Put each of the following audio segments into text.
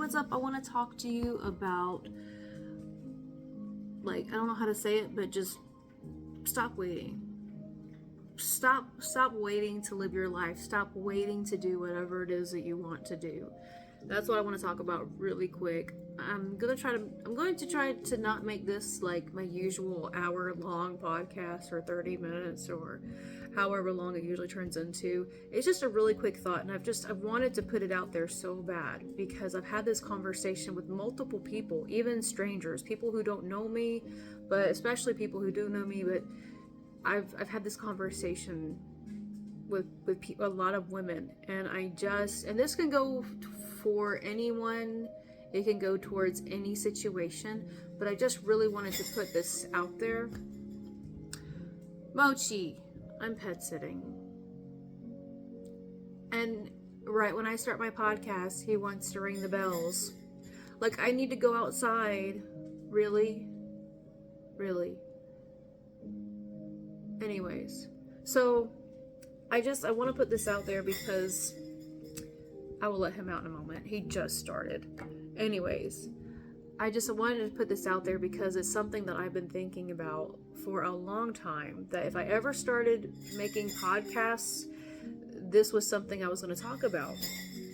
what's up? I want to talk to you about, I don't know how to say it, but just stop waiting. Stop waiting to live your life. Stop waiting to do whatever it is that you want to do. That's what I want to talk about really quick. I'm going to try to not make this like my usual hour-long podcast or 30 minutes or however long it usually turns into. It's just a really quick thought, and I've wanted to put it out there so bad because I've had this conversation with multiple people, even strangers, people who don't know me, but especially people who do know me. But I've had this conversation with a lot of women, and and this can go for anyone. It can go towards any situation, but I just really wanted to put this out there. Mochi, I'm pet sitting. And right when I start my podcast, he wants to ring the bells. Like, I need to go outside. Really? Really? Anyways, so I want to put this out there because I will let him out in a moment. He just started. Anyways, I just wanted to put this out there because it's something that I've been thinking about for a long time, that if I ever started making podcasts, this was something I was going to talk about,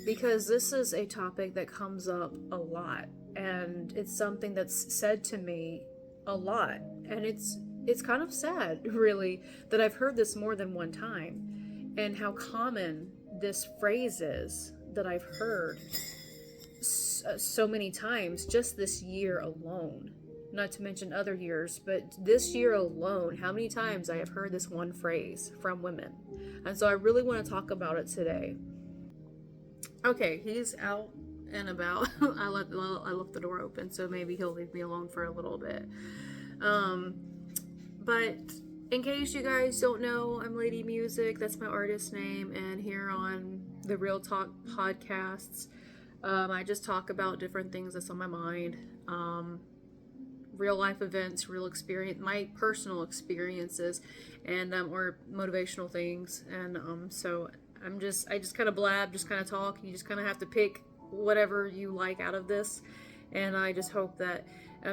because this is a topic that comes up a lot, and it's something that's said to me a lot, and it's kind of sad, really, that I've heard this more than one time, and how common this phrase is that I've heard so many times just this year alone. Not to mention other years, but this year alone, how many times I have heard this one phrase from women. And so I really want to talk about it today. Okay, he's out and about. I left the door open, so maybe he'll leave me alone for a little bit. But in case you guys don't know, I'm Ladymusicc. That's my artist name. And here on the Real Talk podcasts, I just talk about different things that's on my mind. Real life events, real experience, my personal experiences, and or motivational things. And so I just kind of blab, just kind of talk. You just kind of have to pick whatever you like out of this. And I just hope that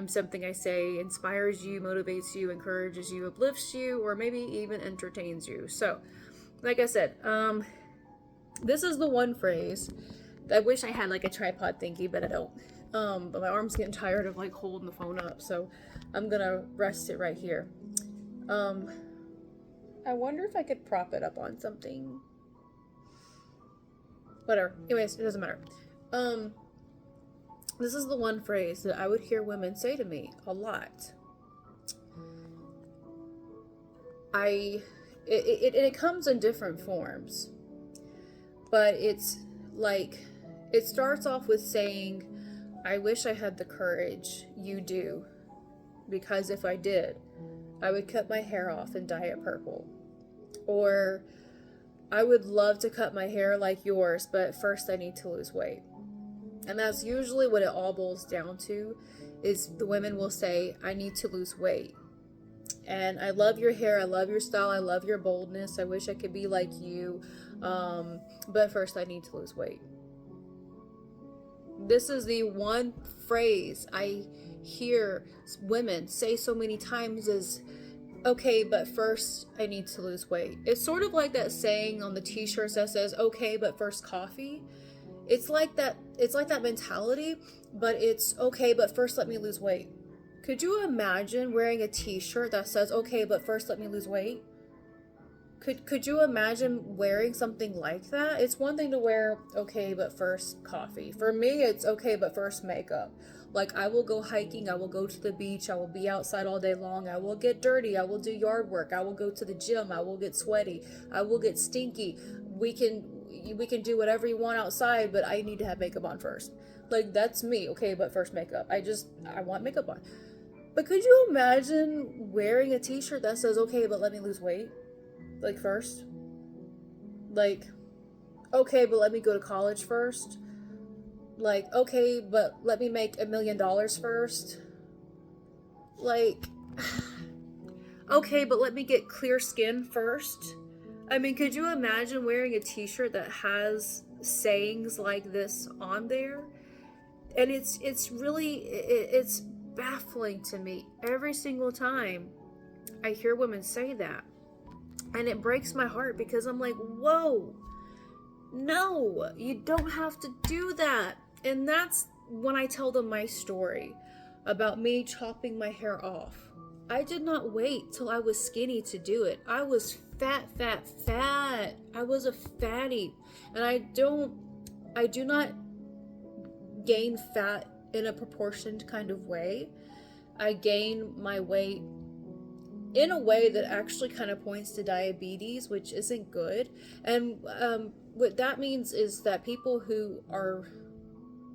something I say inspires you, motivates you, encourages you, uplifts you, or maybe even entertains you. So, like I said, this is the one phrase. I wish I had like a tripod thingy, but I don't. But my arm's getting tired of like holding the phone up, so I'm gonna rest it right here. I wonder if I could prop it up on something. Whatever. Anyways, it doesn't matter. This is the one phrase that I would hear women say to me a lot. It comes in different forms, but it's like, it starts off with saying, I wish I had the courage you do, because if I did, I would cut my hair off and dye it purple. Or, I would love to cut my hair like yours, but first I need to lose weight. And that's usually what it all boils down to, is the women will say, I need to lose weight. And I love your hair, I love your style, I love your boldness, I wish I could be like you, but first I need to lose weight. This is the one phrase I hear women say so many times is, okay, but first I need to lose weight. It's sort of like that saying on the t-shirts that says, okay, but first coffee. It's like that mentality, but it's okay, but first let me lose weight. Could you imagine wearing a t-shirt that says, okay, but first let me lose weight? Could you imagine wearing something like that? It's one thing to wear, okay, but first coffee. For me, it's okay, but first makeup. Like, I will go hiking, I will go to the beach, I will be outside all day long, I will get dirty, I will do yard work, I will go to the gym, I will get sweaty, I will get stinky. We can do whatever you want outside, but I need to have makeup on first. Like, that's me, okay, but first makeup. I want makeup on. But could you imagine wearing a t-shirt that says, okay, but let me lose weight? Like, first? Like, okay, but let me go to college first? Like, okay, but let me make $1 million first? Like, okay, but let me get clear skin first? I mean, could you imagine wearing a t-shirt that has sayings like this on there? And it's really, it's baffling to me every single time I hear women say that. And it breaks my heart because I'm like, whoa, no, you don't have to do that. And that's when I tell them my story about me chopping my hair off. I did not wait till I was skinny to do it. I was fat. I was a fatty. And I do not gain fat in a proportioned kind of way. I gain my weight in a way that actually kind of points to diabetes, which isn't good. And what that means is that people who are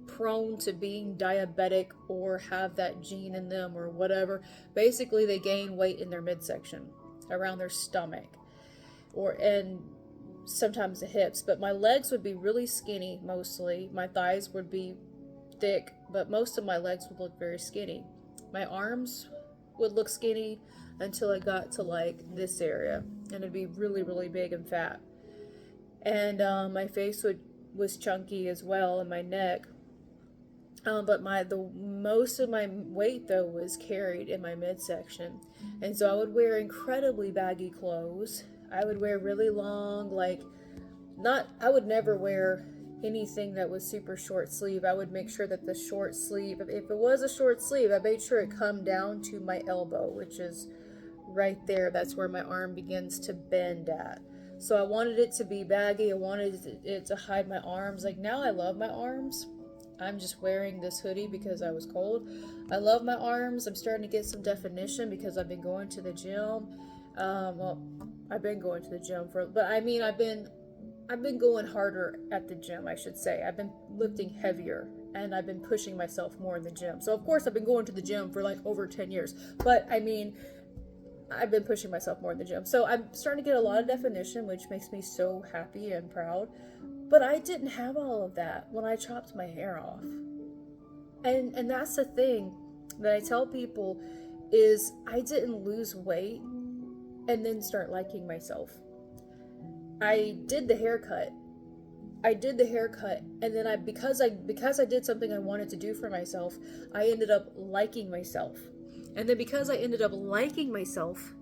prone to being diabetic or have that gene in them or whatever, basically they gain weight in their midsection, around their stomach, and sometimes the hips. But my legs would be really skinny mostly. My thighs would be thick, but most of my legs would look very skinny. My arms would look skinny until I got to like this area, and it'd be really, really big and fat. And my face was chunky as well, and my neck. But the most of my weight though was carried in my midsection, and so I would wear incredibly baggy clothes. I would wear really long, I would never wear anything that was super short sleeve. I would make sure that the short sleeve, if it was a short sleeve, I made sure it come down to my elbow, which is right there. That's where my arm begins to bend at. So I wanted it to be baggy. I wanted it to hide my arms. Like now I love my arms. I'm just wearing this hoodie because I was cold. I love my arms. I'm starting to get some definition because I've been going to the gym. Well, I've been going to the gym I've been going harder at the gym, I should say. I've been lifting heavier and I've been pushing myself more in the gym. So of course I've been going to the gym for like over 10 years, but I've been pushing myself more in the gym. So I'm starting to get a lot of definition, which makes me so happy and proud. But I didn't have all of that when I chopped my hair off. And that's the thing that I tell people is I didn't lose weight and then start liking myself. I did the haircut. And then because I did something I wanted to do for myself, I ended up liking myself. And then because I ended up liking myself,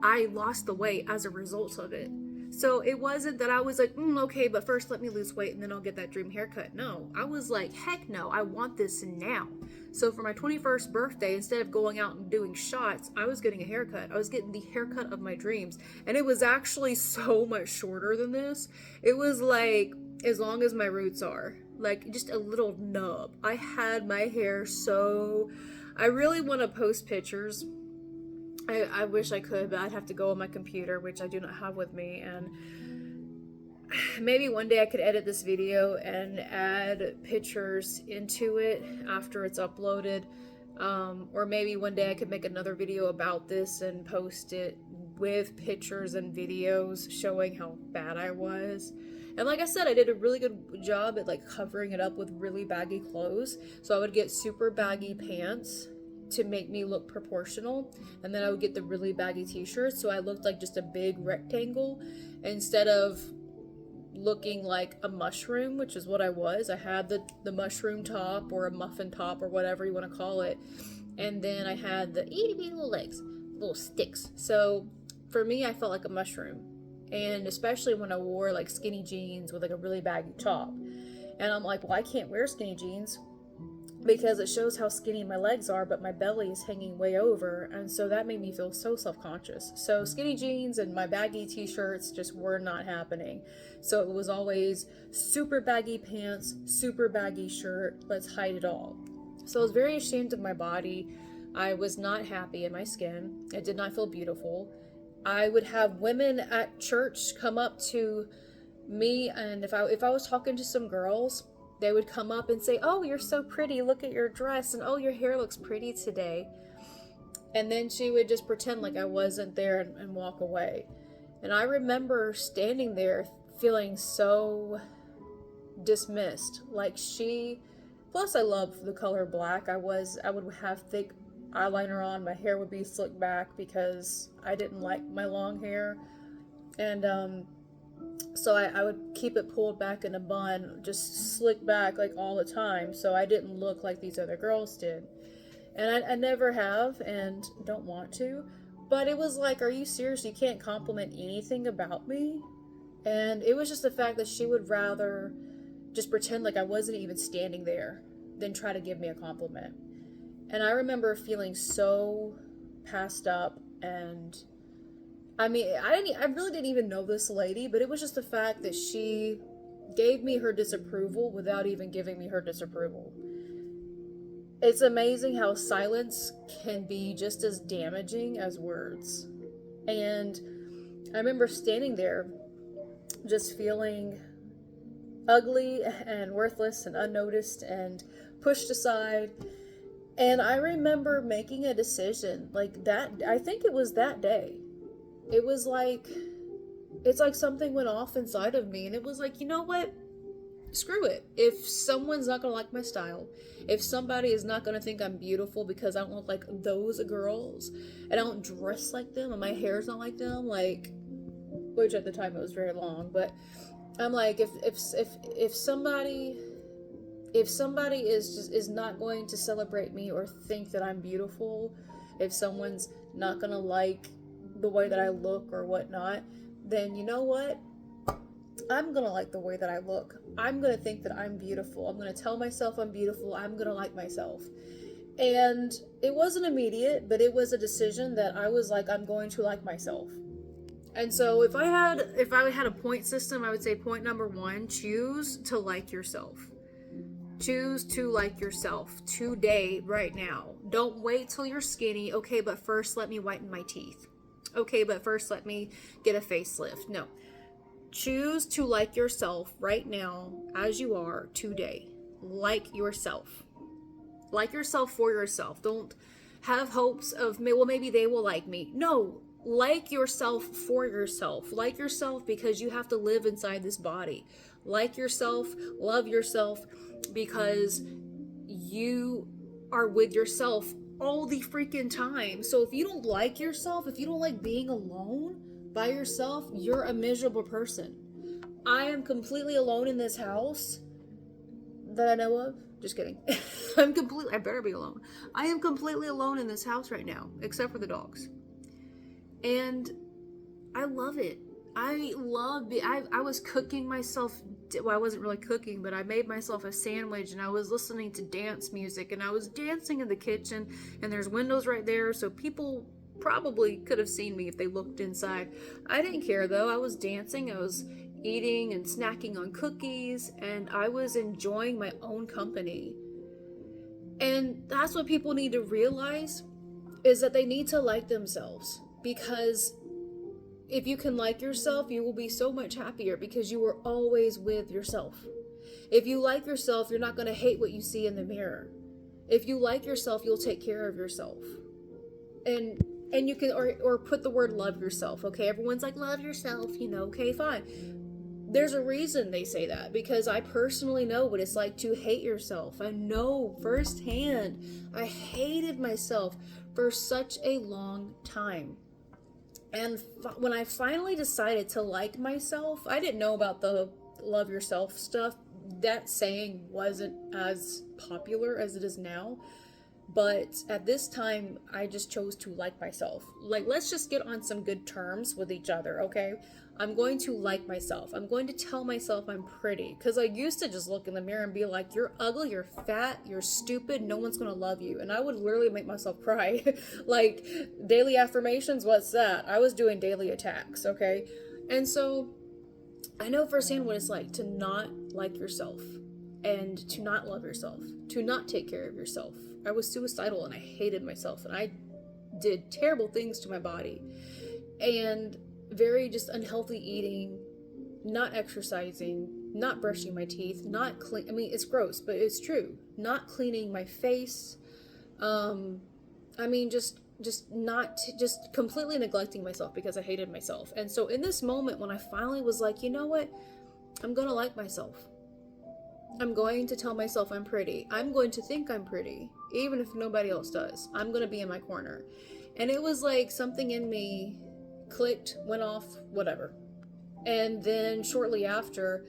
I lost the weight as a result of it. So it wasn't that I was like, okay, but first let me lose weight and then I'll get that dream haircut. No, I was like, heck no, I want this now. So for my 21st birthday, instead of going out and doing shots, I was getting a haircut. I was getting the haircut of my dreams. And it was actually so much shorter than this. It was like as long as my roots are, like just a little nub. I had my hair I really want to post pictures. I wish I could, but I'd have to go on my computer, which I do not have with me, and maybe one day I could edit this video and add pictures into it after it's uploaded, or maybe one day I could make another video about this and post it with pictures and videos showing how bad I was. And like I said, I did a really good job at like covering it up with really baggy clothes. So I would get super baggy pants to make me look proportional, and then I would get the really baggy t-shirts so I looked like just a big rectangle instead of looking like a mushroom, which is what I was. I had the mushroom top or a muffin top or whatever you want to call it, and then I had the itty bitty little legs, little sticks. So for me, I felt like a mushroom, and especially when I wore like skinny jeans with like a really baggy top. And I'm like, well, I can't wear skinny jeans because it shows how skinny my legs are, but my belly is hanging way over, and so that made me feel so self-conscious. So skinny jeans and my baggy t-shirts just were not happening. So it was always super baggy pants, super baggy shirt, let's hide it all. So I was very ashamed of my body. I was not happy in my skin. I did not feel beautiful. I would have women at church come up to me, and if I was talking to some girls, they would come up and say, oh, you're so pretty, look at your dress, and oh, your hair looks pretty today. And then she would just pretend like I wasn't there and walk away. And I remember standing there feeling so dismissed. Plus I love the color black. I would have thick eyeliner on, my hair would be slicked back because I didn't like my long hair. And So I would keep it pulled back in a bun, just slick back like all the time, so I didn't look like these other girls did. And I never have and don't want to. But it was like, are you serious? You can't compliment anything about me? And it was just the fact that she would rather just pretend like I wasn't even standing there than try to give me a compliment. And I remember feeling so passed up, and I mean, I really didn't even know this lady, but it was just the fact that she gave me her disapproval without even giving me her disapproval. It's amazing how silence can be just as damaging as words. And I remember standing there just feeling ugly and worthless and unnoticed and pushed aside. And I remember making a decision like that. I think it was that day. It was like, it's like something went off inside of me, and it was like, you know what? Screw it. If someone's not gonna like my style, if somebody is not gonna think I'm beautiful because I don't look like those girls, and I don't dress like them, and my hair's not like them, like, which at the time it was very long, but I'm like, if somebody is not going to celebrate me or think that I'm beautiful, if someone's not gonna like the way that I look or whatnot, then you know what? I'm gonna like the way that I look. I'm gonna think that I'm beautiful. I'm gonna tell myself I'm beautiful. I'm gonna like myself. And it wasn't immediate, but it was a decision that I was like, I'm going to like myself. And so if I had a point system, I would say point number 1, choose to like yourself. Choose to like yourself today, right now. Don't wait till you're skinny. Okay, but first let me whiten my teeth. Okay, but first let me get a facelift. No. Choose to like yourself right now as you are today. Like yourself. Like yourself for yourself. Don't have hopes of, well, maybe they will like me. No. Like yourself for yourself. Like yourself because you have to live inside this body. Like yourself, love yourself because you are with yourself all the freaking time. So if you don't like yourself, if you don't like being alone by yourself, you're a miserable person. I am completely alone in this house that I know of. Just kidding. I better be alone. I am completely alone in this house right now, except for the dogs. And I love it. I was cooking myself, well, I wasn't really cooking, but I made myself a sandwich, and I was listening to dance music, and I was dancing in the kitchen, and there's windows right there, so people probably could have seen me if they looked inside. I didn't care though. I was dancing, I was eating and snacking on cookies, and I was enjoying my own company. And that's what people need to realize, is that they need to like themselves, because if you can like yourself, you will be so much happier because you are always with yourself. If you like yourself, you're not going to hate what you see in the mirror. If you like yourself, you'll take care of yourself. And you can, or put the word love yourself, okay? Everyone's like, love yourself, okay, fine. There's a reason they say that, because I personally know what it's like to hate yourself. I know firsthand. I hated myself for such a long time. And when I finally decided to like myself, I didn't know about the love yourself stuff. That saying wasn't as popular as it is now. But at this time, I just chose to like myself. Like, let's just get on some good terms with each other, okay? I'm going to like myself. I'm going to tell myself I'm pretty. Because I used to just look in the mirror and be like, you're ugly, you're fat, you're stupid, no one's going to love you. And I would literally make myself cry. Like, daily affirmations, what's that? I was doing daily attacks, okay? And so, I know firsthand what it's like to not like yourself. And to not love yourself. To not take care of yourself. I was suicidal and I hated myself. And I did terrible things to my body. And very just unhealthy eating, not exercising, not brushing my teeth, not clean. I mean, it's gross, but it's true. Not cleaning my face. Just completely neglecting myself because I hated myself. And so in this moment when I finally was like, you know what? I'm going to like myself. I'm going to tell myself I'm pretty. I'm going to think I'm pretty, even if nobody else does. I'm going to be in my corner. And it was like something in me clicked, went off, whatever. And then shortly after,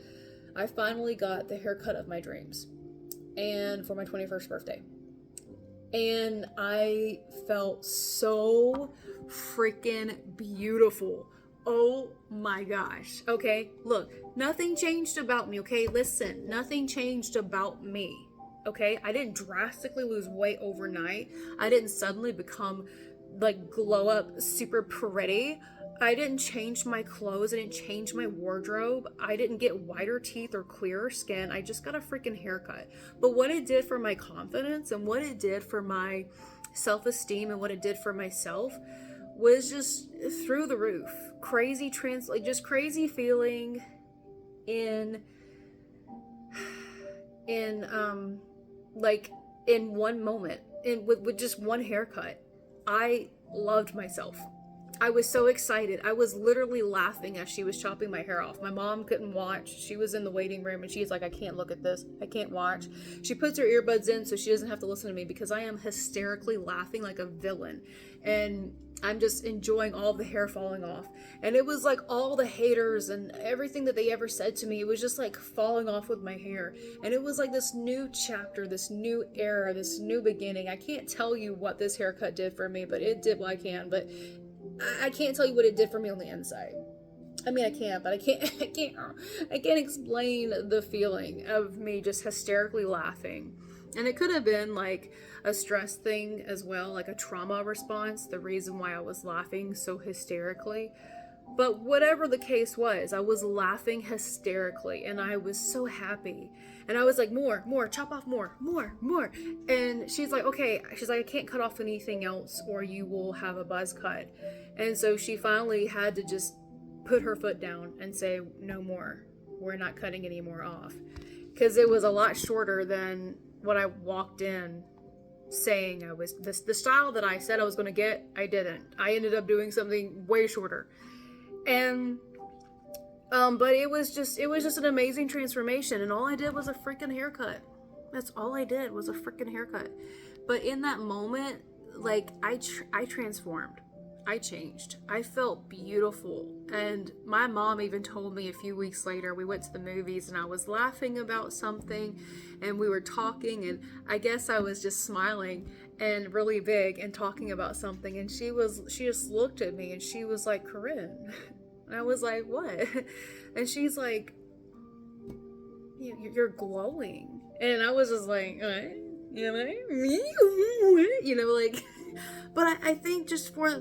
I finally got the haircut of my dreams, and for my 21st birthday. And I felt so freaking beautiful. Oh my gosh. Okay, look, nothing changed about me, okay? Listen, nothing changed about me, okay? I didn't drastically lose weight overnight. I didn't suddenly become like glow up super pretty. I didn't change my clothes. I didn't change my wardrobe. I didn't get whiter teeth or clearer skin. I just got a freaking haircut. But what it did for my confidence and what it did for my self-esteem and what it did for myself was just through the roof. Crazy just crazy feeling in like in one moment, with just one haircut. I loved myself. I was so excited. I was literally laughing as she was chopping my hair off. My mom couldn't watch. She was in the waiting room and she's like, I can't look at this. I can't watch. She puts her earbuds in so she doesn't have to listen to me because I am hysterically laughing like a villain. And I'm just enjoying all the hair falling off. And it was like all the haters and everything that they ever said to me, it was just like falling off with my hair. And it was like this new chapter, this new era, this new beginning. I can't tell you what this haircut did for me, but it did what I can. But I can't tell you what it did for me on the inside. I mean, I can, but I can't explain the feeling of me just hysterically laughing. And it could have been like a stress thing as well, like a trauma response, the reason why I was laughing so hysterically. But whatever the case was, I was laughing hysterically and I was so happy. And I was like, more, chop off more. And she's like, okay. She's like, I can't cut off anything else or you will have a buzz cut. And so she finally had to just put her foot down and say, no more. We're not cutting any more off. Because it was a lot shorter than what I walked in saying I was. The style that I said I was going to get, I didn't. I ended up doing something way shorter. And but it was just an amazing transformation, and all I did was a freaking haircut. That's all I did was a freaking haircut. But in that moment, like I transformed. I changed. I felt beautiful. And my mom even told me a few weeks later, we went to the movies and I was laughing about something and we were talking, and I guess I was just smiling and really big and talking about something, and she just looked at me and she was like, Corinne. And I was like, what? And she's like, you're glowing. And I was just like, you know, like, but I think just for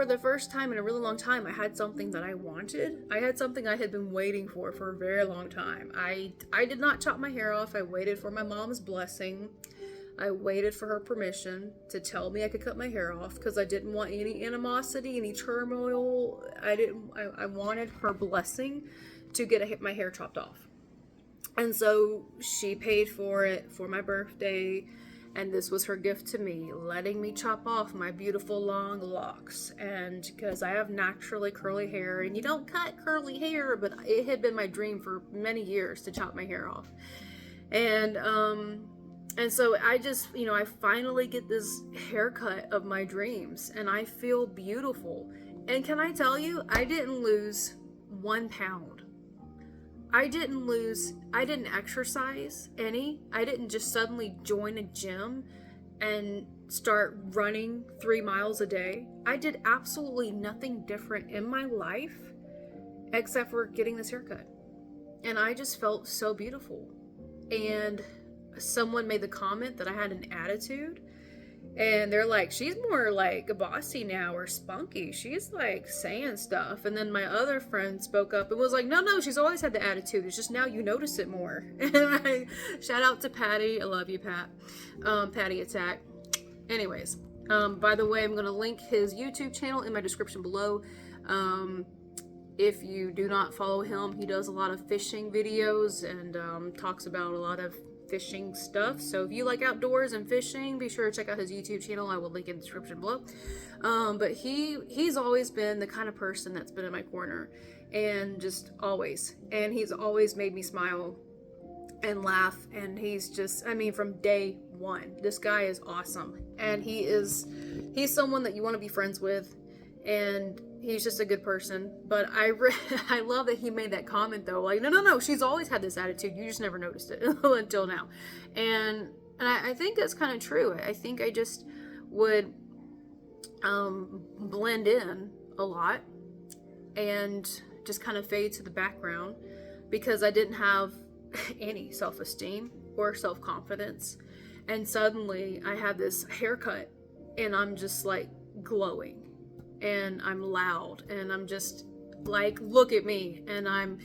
the first time in a really long time, I had something that I wanted. I had something I had been waiting for a very long time. I did not chop my hair off. I waited for my mom's blessing. I waited for her permission to tell me I could cut my hair off because I didn't want any animosity, any turmoil. I wanted her blessing to get my hair chopped off. And so she paid for it for my birthday, and this was her gift to me, letting me chop off my beautiful long locks. And because I have naturally curly hair, and you don't cut curly hair, but it had been my dream for many years to chop my hair off. And so I just, I finally get this haircut of my dreams and I feel beautiful. And can I tell you, I didn't lose 1 pound. I didn't exercise any. I didn't just suddenly join a gym and start running 3 miles a day. I did absolutely nothing different in my life except for getting this haircut. And I just felt so beautiful. And someone made the comment that I had an attitude, and they're like, she's more like bossy now or spunky. She's like saying stuff. And then my other friend spoke up and was like, no, she's always had the attitude. It's just now you notice it more. And shout out to Patty. I love you, Pat. Patty Attack. Anyways, by the way, I'm going to link his YouTube channel in my description below. If you do not follow him, he does a lot of fishing videos and talks about a lot of fishing stuff. So if you like outdoors and fishing, be sure to check out his YouTube channel. I will link in the description below. But he's always been the kind of person that's been in my corner, and just always. And he's always made me smile and laugh. And he's just, from day one, this guy is awesome. And he's someone that you want to be friends with. And he's just a good person. But I love that he made that comment though. Like, no, she's always had this attitude. You just never noticed it until now. And I think that's kind of true. I think I just would blend in a lot and just kind of fade to the background because I didn't have any self-esteem or self-confidence. And suddenly I had this haircut and I'm just like glowing and I'm loud and I'm just like, look at me, and I'm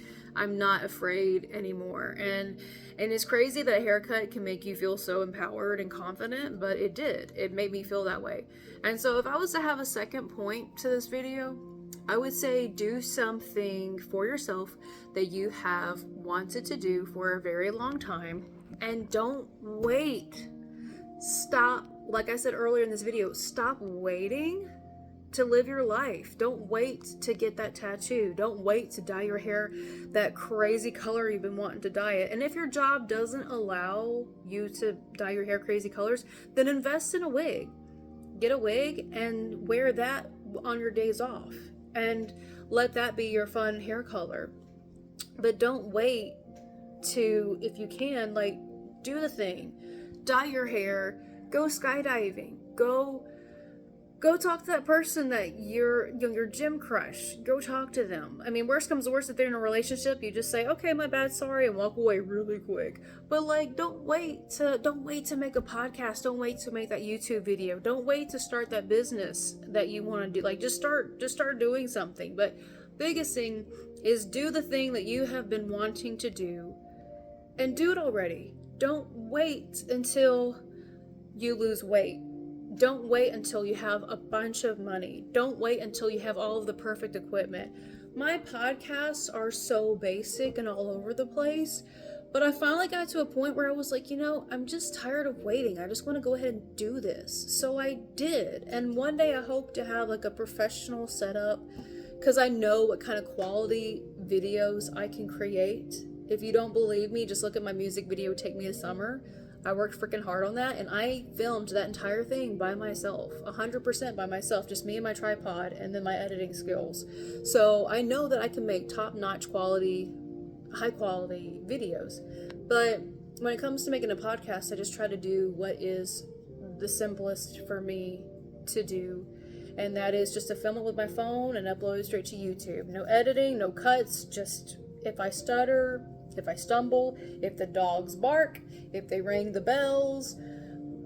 not afraid anymore. And it's crazy that a haircut can make you feel so empowered and confident, but it made me feel that way. And so if I was to have a second point to this video, I would say do something for yourself that you have wanted to do for a very long time, and don't wait. Stop, like I said earlier in this video, stop waiting to live your life. Don't wait to get that tattoo. Don't wait to dye your hair that crazy color you've been wanting to dye it. And if your job doesn't allow you to dye your hair crazy colors, then invest in a wig. Get a wig and wear that on your days off and let that be your fun hair color. But don't wait to, if you can, like, do the thing. Dye your hair, go skydiving, go talk to that person that your gym crush. Go talk to them. I mean, worst comes to worst, if they're in a relationship, you just say, okay, my bad, sorry, and walk away really quick. But like, don't wait to make a podcast. Don't wait to make that YouTube video. Don't wait to start that business that you want to do. Like, just start doing something. But biggest thing is do the thing that you have been wanting to do, and do it already. Don't wait until you lose weight. Don't wait until you have a bunch of money. Don't wait until you have all of the perfect equipment. My podcasts are so basic and all over the place, but I finally got to a point where I was like, I'm just tired of waiting. I just want to go ahead and do this. So I did. And one day I hope to have like a professional setup, because I know what kind of quality videos I can create. If you don't believe me, just look at my music video, Take Me to Summer. I worked freaking hard on that, and I filmed that entire thing by myself, 100% by myself, just me and my tripod, and then my editing skills. So I know that I can make top-notch quality, high-quality videos. But when it comes to making a podcast, I just try to do what is the simplest for me to do, and that is just to film it with my phone and upload it straight to YouTube. No editing, no cuts, just if I stutter, if I stumble, if the dogs bark, if they ring the bells,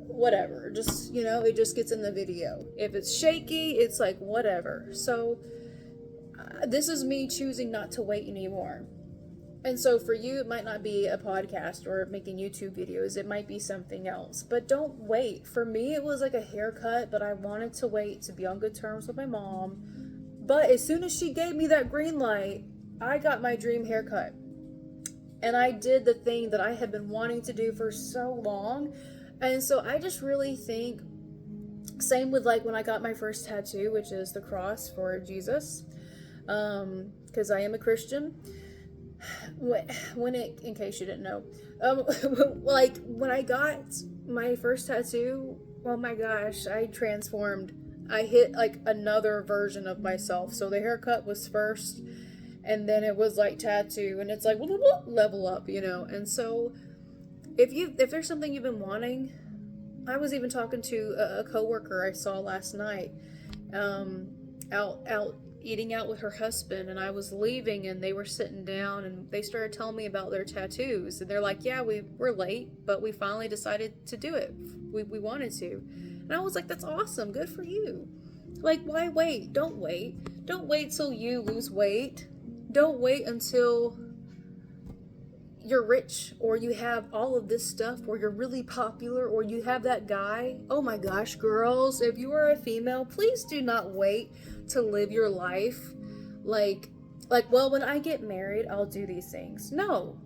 whatever. Just, it just gets in the video. If it's shaky, it's like whatever. So this is me choosing not to wait anymore. And so for you, it might not be a podcast or making YouTube videos. It might be something else. But don't wait. For me, it was like a haircut, but I wanted to wait to be on good terms with my mom. But as soon as she gave me that green light, I got my dream haircut. And I did the thing that I had been wanting to do for so long. And so I just really think, same with like when I got my first tattoo, which is the cross for Jesus, because I am a Christian. In case you didn't know, like when I got my first tattoo, oh my gosh, I transformed. I hit like another version of myself. So the haircut was first, and then it was like tattoo, and it's like level up, And so if there's something you've been wanting, I was even talking to a coworker I saw last night, out eating out with her husband, and I was leaving, and they were sitting down, and they started telling me about their tattoos, and they're like, yeah, we're late, but we finally decided to do it. We wanted to. And I was like, that's awesome, good for you. Like, why wait? Don't wait. Don't wait till you lose weight. Don't wait until you're rich, or you have all of this stuff, or you're really popular, or you have that guy. Oh my gosh, girls, if you are a female, please do not wait to live your life like, well, when I get married, I'll do these things. No,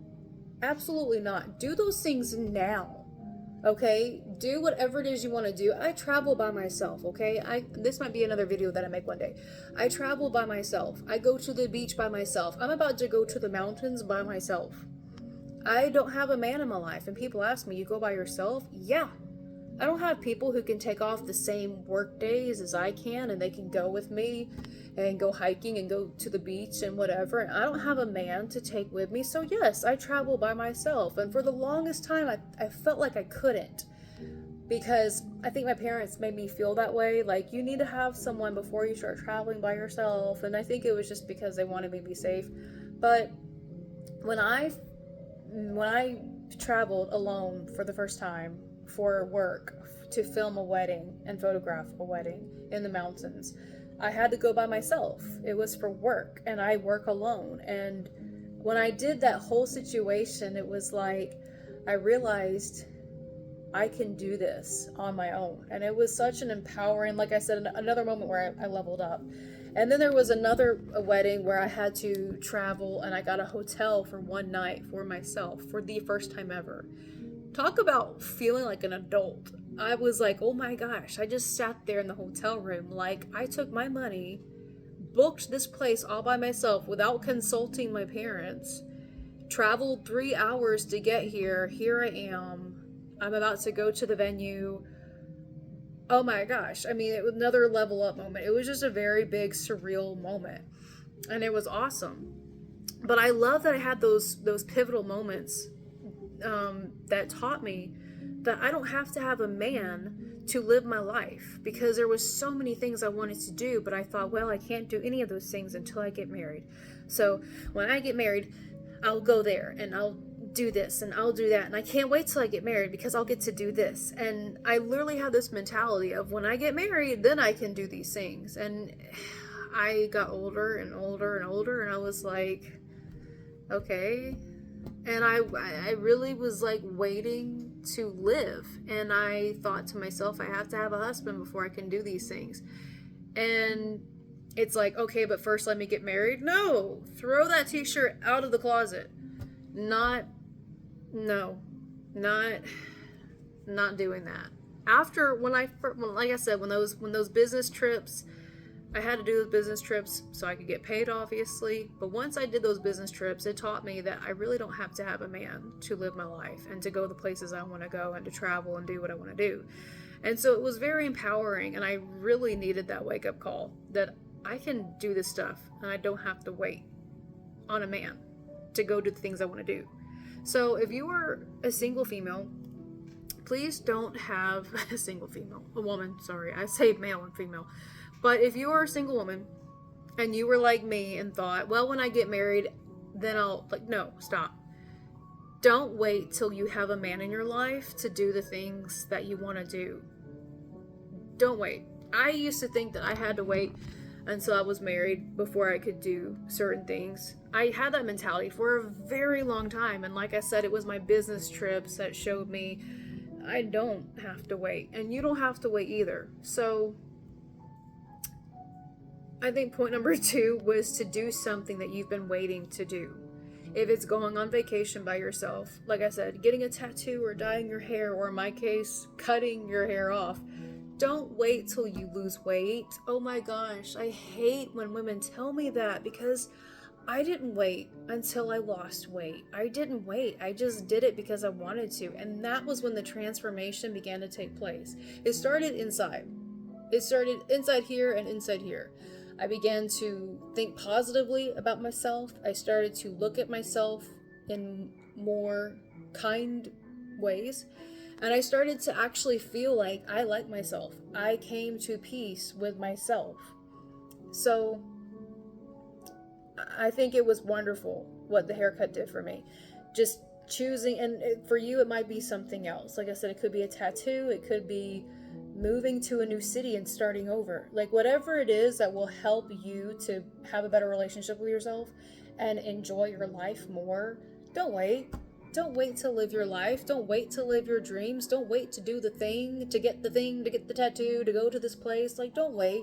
absolutely not. Do those things now. Okay, do whatever it is you want to do. I travel by myself, okay? This might be another video that I make one day. I travel by myself. I go to the beach by myself. I'm about to go to the mountains by myself. I don't have a man in my life, and people ask me, you go by yourself? Yeah. I don't have people who can take off the same work days as I can, and they can go with me and go hiking and go to the beach and whatever. And I don't have a man to take with me. So yes, I travel by myself. And for the longest time, I felt like I couldn't, because I think my parents made me feel that way. Like, you need to have someone before you start traveling by yourself. And I think it was just because they wanted me to be safe. But when I traveled alone for the first time for work, to film a wedding and photograph a wedding in the mountains, I had to go by myself. It was for work, and I work alone. And when I did that whole situation, it was like I realized I can do this on my own. And it was such an empowering, like I said, another moment where I leveled up. And then there was another wedding where I had to travel, and I got a hotel for one night for myself for the first time ever. Talk about feeling like an adult. I was like, oh my gosh, I just sat there in the hotel room. Like, I took my money, booked this place all by myself without consulting my parents, traveled 3 hours to get here. Here I am. I'm about to go to the venue. Oh my gosh. I mean, it was another level up moment. It was just a very big, surreal moment. And it was awesome. But I love that I had those pivotal moments that taught me that I don't have to have a man to live my life, because there was so many things I wanted to do, but I thought, well, I can't do any of those things until I get married. So when I get married, I'll go there and I'll do this and I'll do that, and I can't wait till I get married because I'll get to do this. And I literally have this mentality of, when I get married, then I can do these things. And I got older and older and older, and I was like, okay. And I really was like waiting to live, and I thought to myself, I have to have a husband before I can do these things. And it's like, okay, but first let me get married. No, throw that t-shirt out of the closet. Not doing that. After, like I said, when those business trips, I had to do those business trips so I could get paid, obviously. But once I did those business trips, it taught me that I really don't have to have a man to live my life and to go the places I want to go and to travel and do what I want to do. And so it was very empowering, and I really needed that wake-up call that I can do this stuff and I don't have to wait on a man to go do the things I want to do. So if you are a single female, please don't have a woman, sorry, I say male and female. But if you are a single woman and you were like me and thought, well, when I get married, then no, stop. Don't wait till you have a man in your life to do the things that you want to do. Don't wait. I used to think that I had to wait until I was married before I could do certain things. I had that mentality for a very long time. And like I said, it was my business trips that showed me I don't have to wait. And you don't have to wait either. So I think point number 2 was to do something that you've been waiting to do. If it's going on vacation by yourself, like I said, getting a tattoo or dyeing your hair, or in my case, cutting your hair off, don't wait till you lose weight. Oh my gosh, I hate when women tell me that, because I didn't wait until I lost weight. I didn't wait. I just did it because I wanted to. And that was when the transformation began to take place. It started inside. It started inside here and inside here. I began to think positively about myself. I started to look at myself in more kind ways. And I started to actually feel like I like myself. I came to peace with myself. So I think it was wonderful what the haircut did for me. Just choosing, and for you it might be something else. Like I said, it could be a tattoo, it could be moving to a new city and starting over. Like, whatever it is that will help you to have a better relationship with yourself and enjoy your life more. Don't wait. Don't wait to live your life. Don't wait to live your dreams. Don't wait to do the thing, to get the tattoo, to go to this place. Like, don't wait.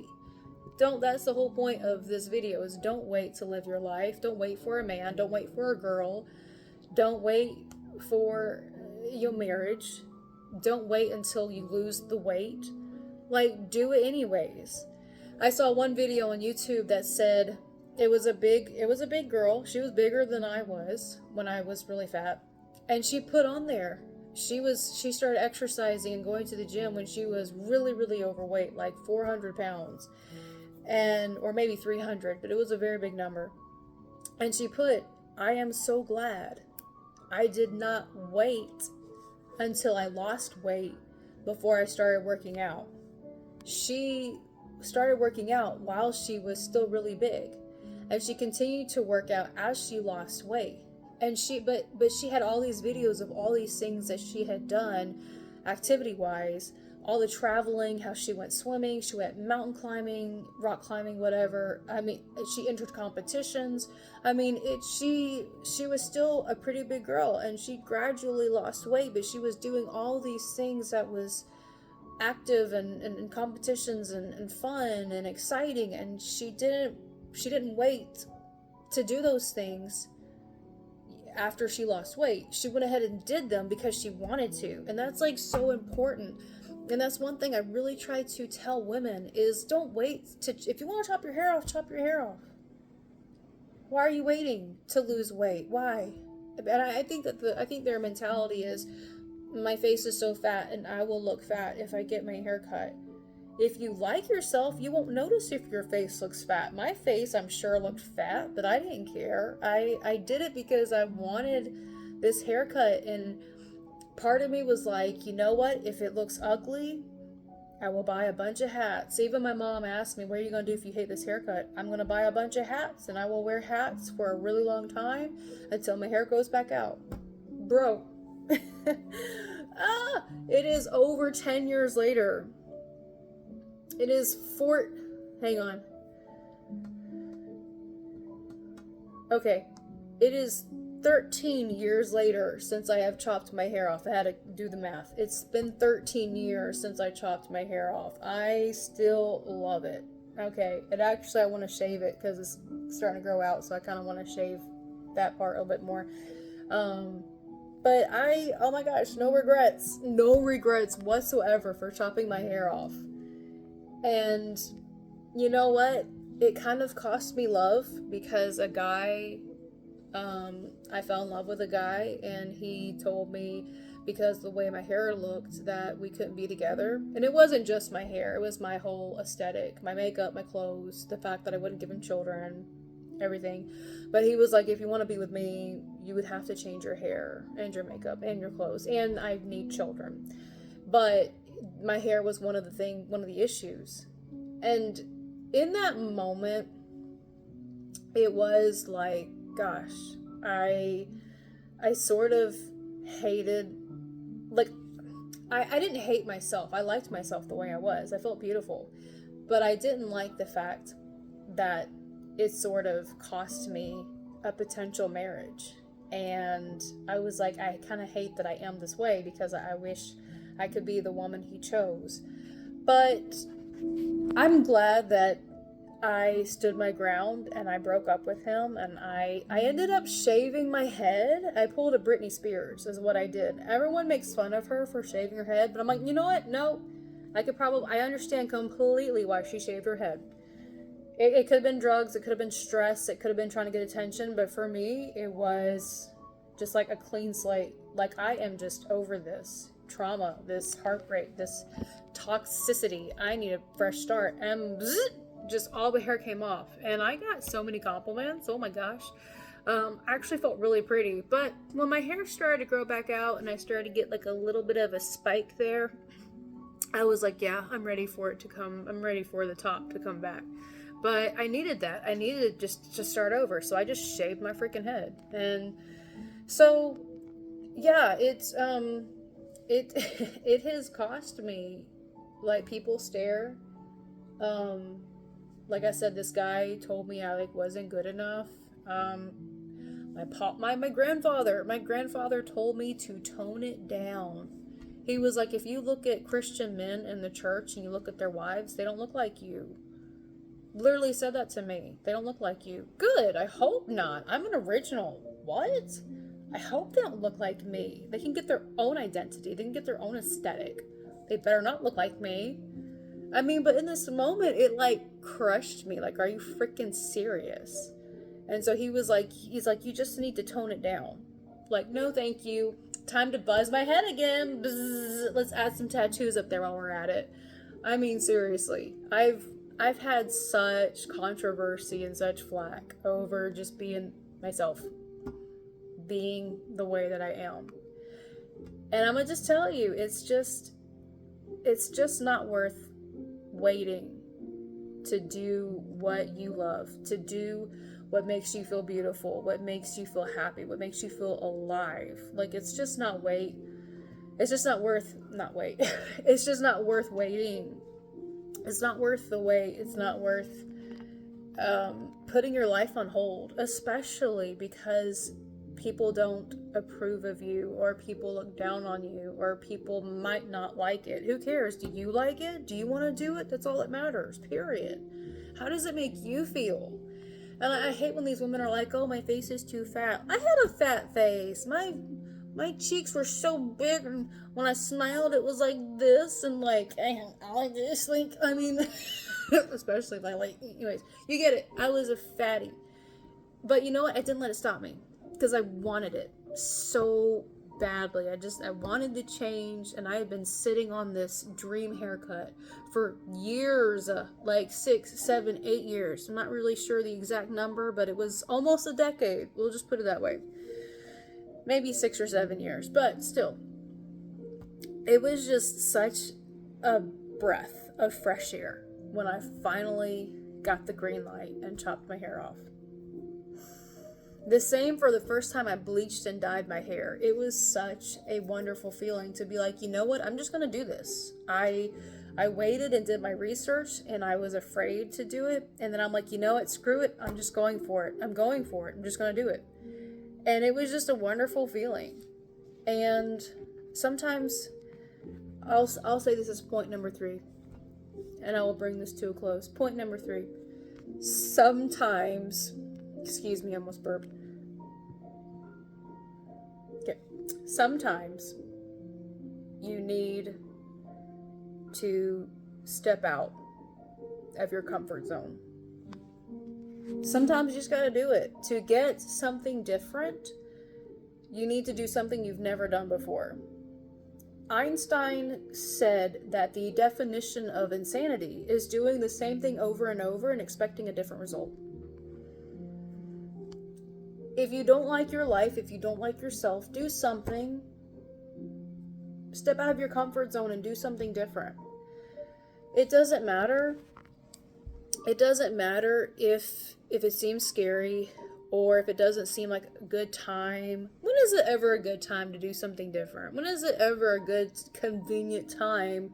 That's the whole point of this video, is don't wait to live your life. Don't wait for a man. Don't wait for a girl. Don't wait for your marriage. Don't wait until you lose the weight. Like, do it anyways. I saw one video on YouTube that said it was a big girl. She was bigger than I was when I was really fat. And she put on there, she started exercising and going to the gym when she was really, really overweight, like 400 pounds. and or maybe 300, but it was a very big number. And she put, I am so glad I did not wait until I lost weight before I started working out. She started working out while she was still really big, and she continued to work out as she lost weight. And but she had all these videos of all these things that she had done activity wise, all the traveling, how she went swimming, she went mountain climbing, rock climbing, whatever. I mean, she entered competitions. I mean, she was still a pretty big girl, and she gradually lost weight, but she was doing all these things that was active and competitions and fun and exciting, and she didn't wait to do those things after she lost weight. She went ahead and did them because she wanted to, and that's like so important. And that's one thing I really try to tell women is don't wait to, if you want to chop your hair off, chop your hair off. Why are you waiting to lose weight? Why? And I think their mentality is, my face is so fat and I will look fat if I get my hair cut. If you like yourself, you won't notice if your face looks fat. My face, I'm sure, looked fat, but I didn't care. I did it because I wanted this haircut, and part of me was like, you know what? If it looks ugly, I will buy a bunch of hats. Even my mom asked me, what are you going to do if you hate this haircut? I'm going to buy a bunch of hats, and I will wear hats for a really long time until my hair grows back out. Bro. It is over 10 years later. It is hang on. Okay. It is 13 years later since I have chopped my hair off. I had to do the math. It's been 13 years since I chopped my hair off. I still love it. Okay. And actually I want to shave it because it's starting to grow out, so I kind of want to shave that part a little bit more. But oh my gosh, no regrets whatsoever for chopping my hair off. And you know what? It kind of cost me love, because a guy, I fell in love with a guy, and he told me, because the way my hair looked, that we couldn't be together. And it wasn't just my hair, it was my whole aesthetic, my makeup, my clothes, the fact that I wouldn't give him children, everything. But he was like, if you want to be with me, you would have to change your hair and your makeup and your clothes, and I need children. But my hair was one of the issues. And in that moment, it was like, gosh, I sort of hated, like, I didn't hate myself. I liked myself the way I was. I felt beautiful. But I didn't like the fact that it sort of cost me a potential marriage. And I was like, I kind of hate that I am this way, because I wish I could be the woman he chose. But I'm glad that I stood my ground and I broke up with him, and I ended up shaving my head. I pulled a Britney Spears is what I did. Everyone makes fun of her for shaving her head, but I'm like, you know what? No, I understand completely why she shaved her head. It could have been drugs, it could have been stress, it could have been trying to get attention, but for me, it was just like a clean slate. Like, I am just over this trauma, this heartbreak, this toxicity. I need a fresh start. And just all the hair came off. And I got so many compliments. Oh my gosh. I actually felt really pretty. But when my hair started to grow back out and I started to get like a little bit of a spike there, I was like, yeah, I'm ready for it to come. I'm ready for the top to come back. But I needed that. I needed just to start over. So I just shaved my freaking head. And so, yeah, it's, it has cost me, like, people stare. Like I said, this guy told me I wasn't good enough. My grandfather told me to tone it down. He was like, if you look at Christian men in the church and you look at their wives, they don't look like you. Literally said that to me. They don't look like you. Good. I hope not. I'm an original. What? I hope they don't look like me. They can get their own identity. They can get their own aesthetic. They better not look like me. I mean, but in this moment, it crushed me. Like, are you freaking serious? And so he's like, you just need to tone it down. Like, no, thank you. Time to buzz my head again. Bzz, let's add some tattoos up there while we're at it. I mean, seriously, I've had such controversy and such flack over just being myself, being the way that I am. And I'm gonna just tell you, it's just not worth waiting to do what you love, to do what makes you feel beautiful, what makes you feel happy, what makes you feel alive. Like, it's just not wait. It's just not worth not wait. It's just not worth waiting. It's not worth the wait. It's not worth putting your life on hold, especially because people don't approve of you, or people look down on you, or people might not like it. Who cares? Do you like it? Do you want to do it? That's all that matters, period. How does it make you feel? And I hate when these women are like, oh, my face is too fat. I had a fat face. My cheeks were so big, and when I smiled, it was like this, and like, I like this, like, I mean, especially if I like, anyways, you get it. I was a fatty. But you know what? I didn't let it stop me, because I wanted it so badly. I wanted to change, and I had been sitting on this dream haircut for years, like 6, 7, 8 years. I'm not really sure the exact number, but it was almost a decade. We'll just put it that way. Maybe 6 or 7 years, but still, it was just such a breath of fresh air when I finally got the green light and chopped my hair off. The same for the first time I bleached and dyed my hair. It was such a wonderful feeling to be like, you know what, I'm just going to do this. I waited and did my research, and I was afraid to do it. And then I'm like, you know what, screw it. I'm just going for it. I'm just going to do it. And it was just a wonderful feeling. And sometimes I'll say this as point number 3, and I will bring this to a close. Point number 3. Sometimes, excuse me, I almost burped. Okay. Sometimes you need to step out of your comfort zone. Sometimes you just gotta do it. To get something different, you need to do something you've never done before. Einstein said that the definition of insanity is doing the same thing over and over and expecting a different result. If you don't like your life, if you don't like yourself, do something. Step out of your comfort zone and do something different. It doesn't matter. It doesn't matter if it seems scary, or if it doesn't seem like a good time. When is it ever a good time to do something different? When is it ever a good, convenient time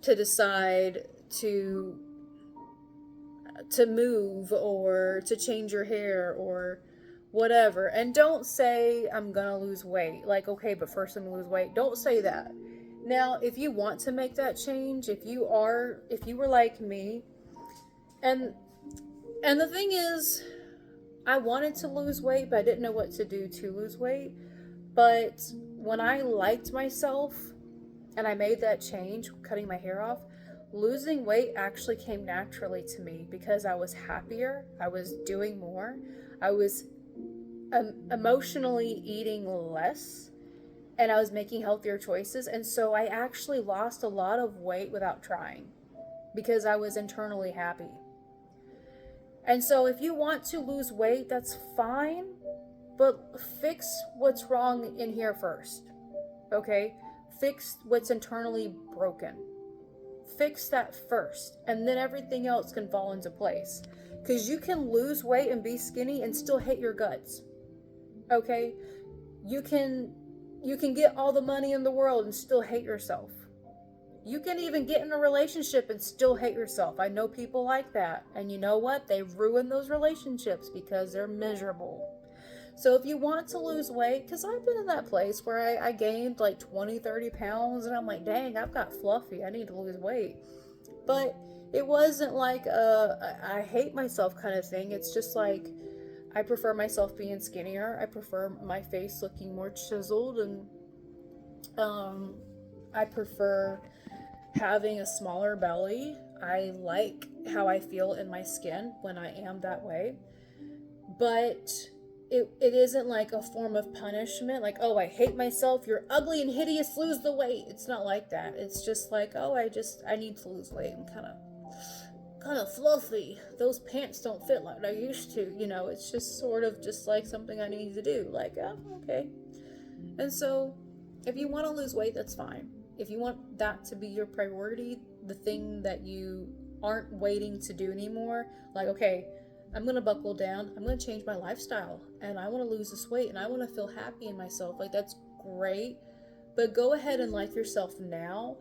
to decide to move, or to change your hair, or whatever? And don't say, I'm gonna lose weight. Like, okay, but first I'm gonna lose weight. Don't say that. Now, if you want to make that change, if you were like me, and the thing is, I wanted to lose weight, but I didn't know what to do to lose weight. But when I liked myself and I made that change, cutting my hair off, losing weight actually came naturally to me, because I was happier, I was doing more, I was emotionally eating less, and I was making healthier choices. And so I actually lost a lot of weight without trying, because I was internally happy. And so if you want to lose weight, that's fine, but fix what's wrong in here first, okay? Fix what's internally broken. Fix that first, and then everything else can fall into place. Because you can lose weight and be skinny and still hate your guts, okay? You can get all the money in the world and still hate yourself. You can even get in a relationship and still hate yourself. I know people like that. And you know what? They ruin those relationships because they're miserable. So if you want to lose weight, because I've been in that place where I gained like 20, 30 pounds, and I'm like, dang, I've got fluffy. I need to lose weight. But it wasn't like I hate myself kind of thing. It's just like, I prefer myself being skinnier. I prefer my face looking more chiseled, and I prefer having a smaller belly. I like how I feel in my skin when I am that way. But it isn't like a form of punishment, like, oh, I hate myself, you're ugly and hideous, lose the weight. It's not like that. It's just like, oh, I need to lose weight and kind of kind of fluffy. Those pants don't fit like they used to. You know, it's just sort of just like something I need to do. Like, oh, okay. And so, if you want to lose weight, that's fine. If you want that to be your priority, the thing that you aren't waiting to do anymore, like, okay, I'm going to buckle down. I'm going to change my lifestyle and I want to lose this weight and I want to feel happy in myself. Like, that's great. But go ahead and like yourself now.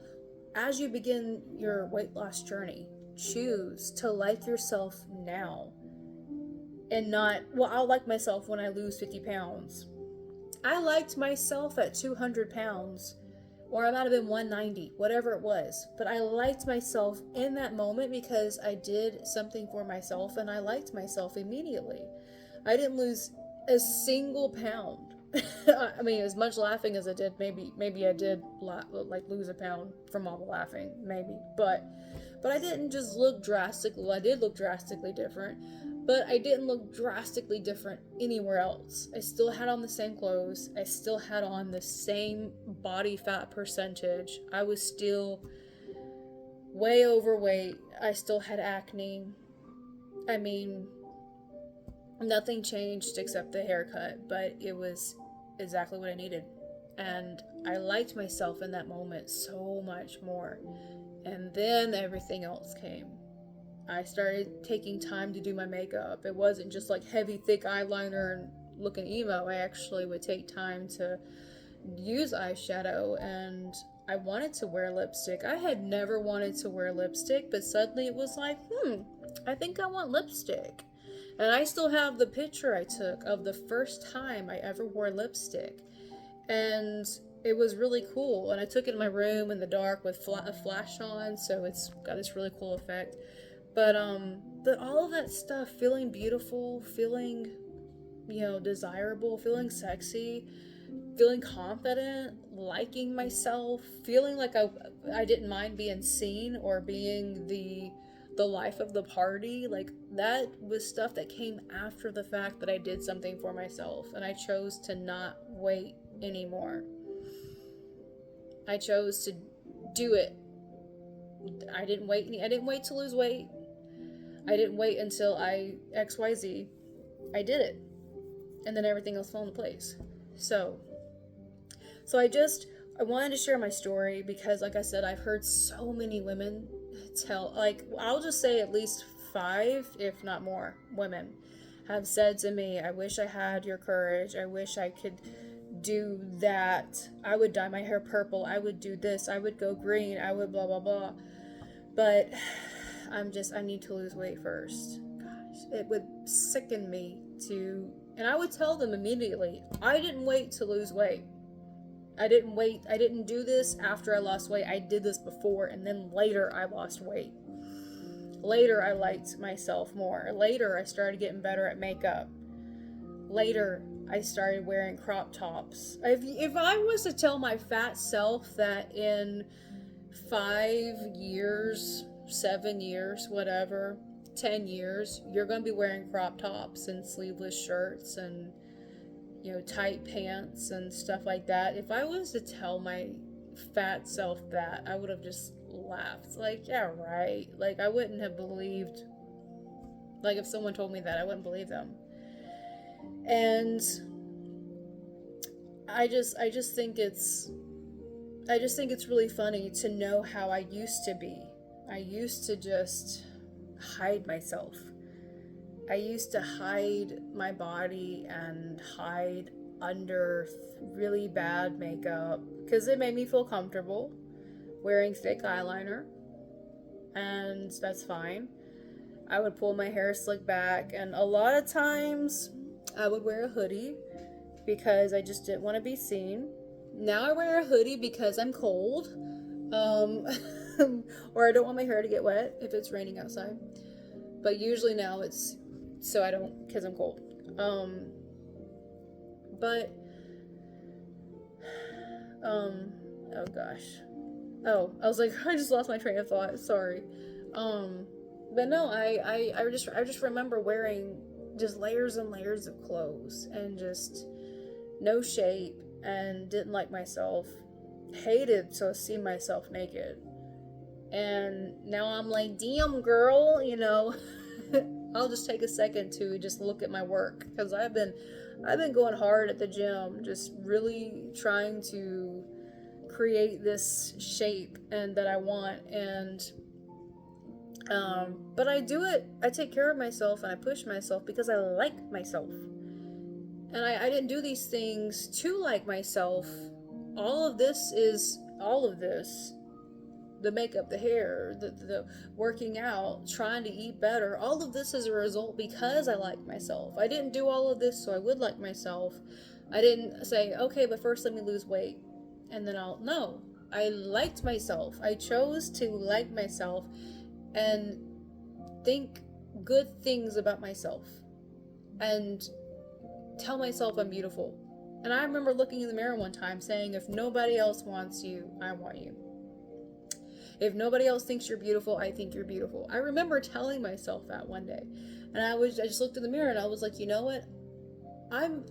As you begin your weight loss journey, choose to like yourself now and not, well, I'll like myself when I lose 50 pounds. I liked myself at 200 pounds, or I might have been 190, whatever it was. But I liked myself in that moment because I did something for myself and I liked myself immediately. I didn't lose a single pound. I mean, as much laughing as I did, maybe I did like lose a pound from all the laughing, maybe. But I didn't just look drastically. Well, I did look drastically different, but I didn't look drastically different anywhere else. I still had on the same clothes. I still had on the same body fat percentage. I was still way overweight. I still had acne. I mean, nothing changed except the haircut, but it was exactly what I needed. And I liked myself in that moment so much more. And then everything else came. I started taking time to do my makeup. It wasn't just like heavy, thick eyeliner and looking emo. I actually would take time to use eyeshadow, and I wanted to wear lipstick. I had never wanted to wear lipstick, but suddenly it was like, I think I want lipstick. And I still have the picture I took of the first time I ever wore lipstick. And it was really cool. And I took it in my room in the dark with a flash on, so it's got this really cool effect. But all of that stuff, feeling beautiful, feeling, desirable, feeling sexy, feeling confident, liking myself, feeling like I didn't mind being seen or being the life of the party, like that was stuff that came after the fact that I did something for myself, and I chose to not wait anymore. I chose to do it. I didn't wait to lose weight. I didn't wait until I XYZ. I did it. And then everything else fell into place. So I wanted to share my story because, like I said, I've heard so many women tell, like, I'll just say at least 5, if not more, women have said to me, I wish I had your courage. I wish I could do that. I would dye my hair purple. I would do this. I would go green. I would blah, blah, blah. But I need to lose weight first. Gosh, it would sicken me and I would tell them immediately, I didn't wait to lose weight. I didn't do this after I lost weight. I did this before, and then later I lost weight. Later I liked myself more. Later I started getting better at makeup. Later I started wearing crop tops. If I was to tell my fat self that in 5 years, 7 years, whatever, 10 years, you're going to be wearing crop tops and sleeveless shirts and tight pants and stuff like that. If I was to tell my fat self that, I would have just laughed. Like, yeah, right. Like, I wouldn't have believed, like, if someone told me that, I wouldn't believe them. And I just think it's really funny to know how I used to be. I used to just hide myself. I used to hide my body and hide under really bad makeup because it made me feel comfortable wearing thick eyeliner, and that's fine. I would pull my hair slick back, and a lot of times I would wear a hoodie because I just didn't want to be seen. Now I wear a hoodie because I'm cold, or I don't want my hair to get wet if it's raining outside. But usually now it's so I don't, because I'm cold. Oh gosh. Oh, I was like, I just lost my train of thought. Sorry. But no, I just remember wearing just layers and layers of clothes and just no shape, and didn't like myself. Hated to see myself naked. And now I'm like, damn, girl, you know. I'll just take a second to just look at my work, because I've been going hard at the gym, just really trying to create this shape and that I want. And but I do it, I take care of myself and I push myself because I like myself. And I didn't do these things to like myself. All of this, the makeup, the hair, the working out, trying to eat better, all of this is a result because I like myself. I didn't do all of this so I would like myself. I didn't say, okay, but first let me lose weight and then no. I liked myself. I chose to like myself and think good things about myself and tell myself I'm beautiful. And I remember looking in the mirror one time saying, if nobody else wants you, I want you. If nobody else thinks you're beautiful, I think you're beautiful. I remember telling myself that one day. And I just looked in the mirror and I was like, you know what? I'm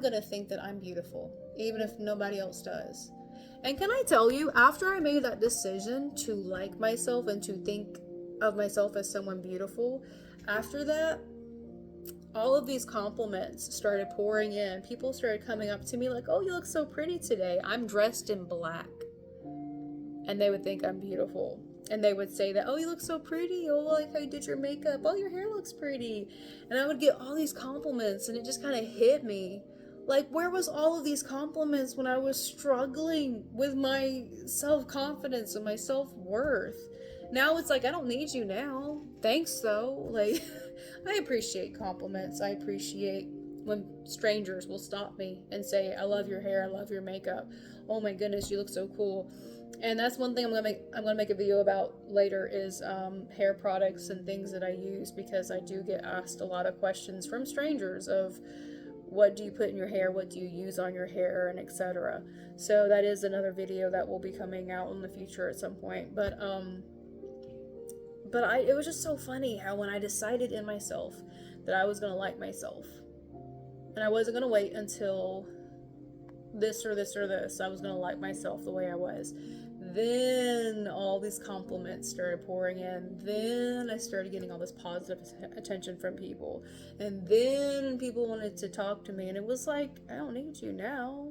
gonna think that I'm beautiful, even if nobody else does. And can I tell you, after I made that decision to like myself and to think of myself as someone beautiful, after that, all of these compliments started pouring in. People started coming up to me like, oh, you look so pretty today. I'm dressed in black. And they would think I'm beautiful. And they would say that, oh, you look so pretty. Oh, I like how you did your makeup. Oh, your hair looks pretty. And I would get all these compliments, and it just kind of hit me. Like, where was all of these compliments when I was struggling with my self-confidence and my self-worth? Now it's like, I don't need you now. Thanks, though. Like, I appreciate compliments. I appreciate when strangers will stop me and say, I love your hair. I love your makeup. Oh my goodness, you look so cool. And that's one thing I'm gonna make a video about later is hair products and things that I use, because I do get asked a lot of questions from strangers of what do you put in your hair, what do you use on your hair, and etc. So that is another video that will be coming out in the future at some point. But it was just so funny how when I decided in myself that I was gonna like myself, and I wasn't gonna wait until this or this or this, I was gonna like myself the way I was. Then all these compliments started pouring in. Then I started getting all this positive attention from people. And then people wanted to talk to me. And it was like, I don't need you now.